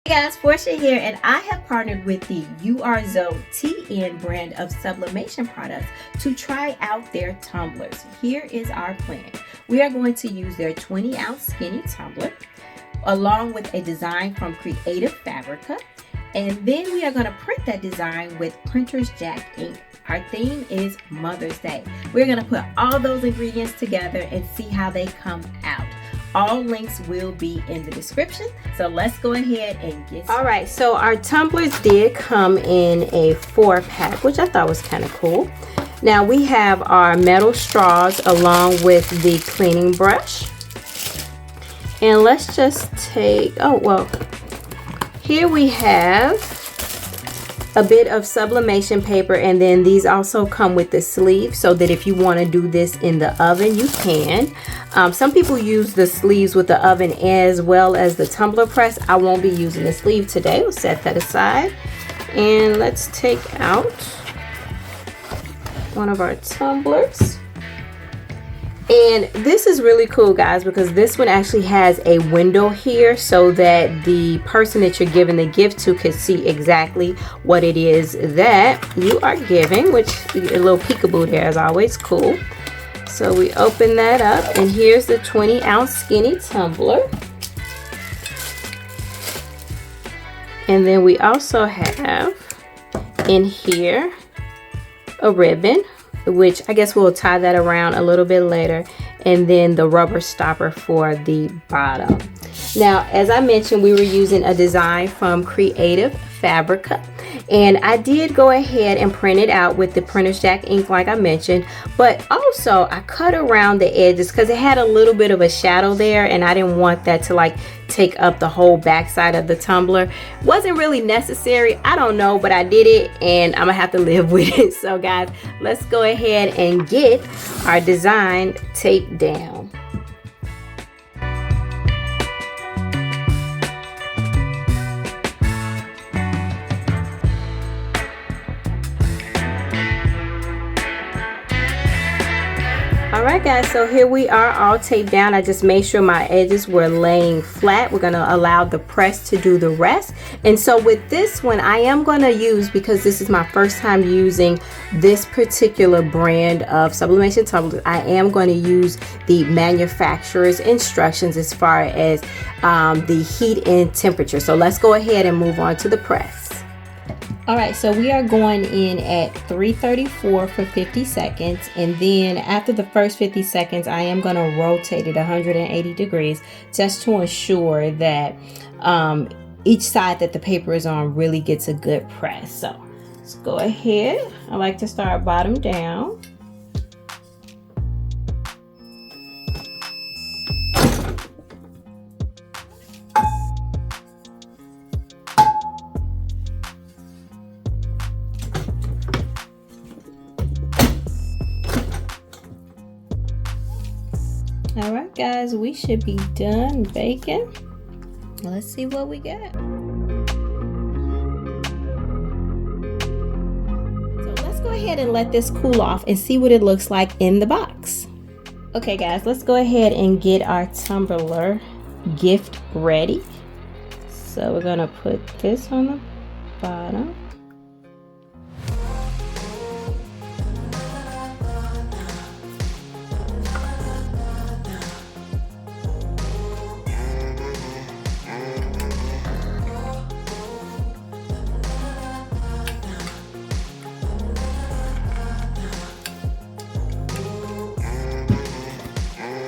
Hey guys, Porcha here, and I have partnered with the UIRZOTN brand of sublimation products to try out their tumblers. Here is our plan. We are going to use their 20-ounce skinny tumbler along with a design from Creative Fabrica, and then we are going to print that design with Printer's Jack ink. Our theme is Mother's Day. We're going to put all those ingredients together and see how they come out. All links will be in the description, so let's go ahead and get started. All right, so our tumblers did come in a 4-pack, which I thought was kind of cool. Now we have our metal straws along with the cleaning brush. And let's just take, here we have a bit of sublimation paper, and then these also come with the sleeve so that if you want to do this in the oven, you can. Some people use the sleeves with the oven as well as the tumbler press. I won't be using the sleeve today. We'll set that aside. And let's take out one of our tumblers. And this is really cool, guys, because this one actually has a window here so that the person that you're giving the gift to can see exactly what it is that you are giving, which a little peekaboo there is always cool. So we open that up, and here's the 20-ounce skinny tumbler. And then we also have in here a ribbon, which I guess we'll tie that around a little bit later, and then the rubber stopper for the bottom. Now, as I mentioned, we were using a design from Creative Fabrica, and I did go ahead and print it out with the Printer's Jack ink like I mentioned, but also I cut around the edges because it had a little bit of a shadow there, and I didn't want that to like take up the whole back side of the tumbler. Wasn't really necessary, I don't know, but I did it and I'm gonna have to live with it. So guys, let's go ahead and get our design taped down. Alright guys, so here we are all taped down. I just made sure my edges were laying flat. We're going to allow the press to do the rest. And so with this one, I am going to use, because this is my first time using this particular brand of sublimation tumblers, I am going to use the manufacturer's instructions as far as the heat and temperature. So let's go ahead and move on to the press. Alright, so we are going in at 334 for 50 seconds, and then after the first 50 seconds I am going to rotate it 180 degrees just to ensure that each side that the paper is on really gets a good press. So let's go ahead. I like to start bottom down. Alright guys, we should be done baking. Let's see what we got. So let's go ahead and let this cool off and see what it looks like in the box. Okay guys, let's go ahead and get our tumbler gift ready. So we're gonna put this on the bottom.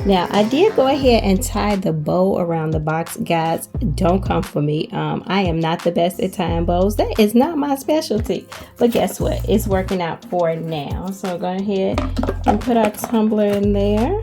Now, I did go ahead and tie the bow around the box. Guys, don't come for me. I am not the best at tying bows. That is not my specialty. But guess what? It's working out for now. So we're going ahead and put our tumbler in there.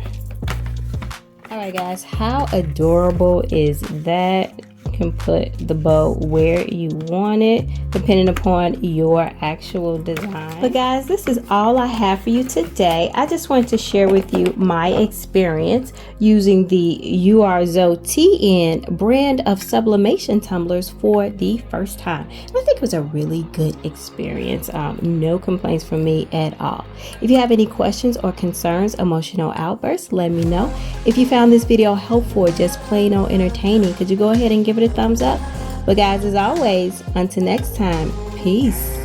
Alright guys, how adorable is that? Can put the bow where you want it depending upon your actual design. But guys, this is all I have for you today. I just wanted to share with you my experience using the UIRZOTN brand of sublimation tumblers for the first time. And I think it was a really good experience. No complaints from me at all. If you have any questions or concerns, emotional outbursts, let me know. If you found this video helpful or just plain old entertaining, could you go ahead and give it a thumbs up? But guys, as always, until next time, peace.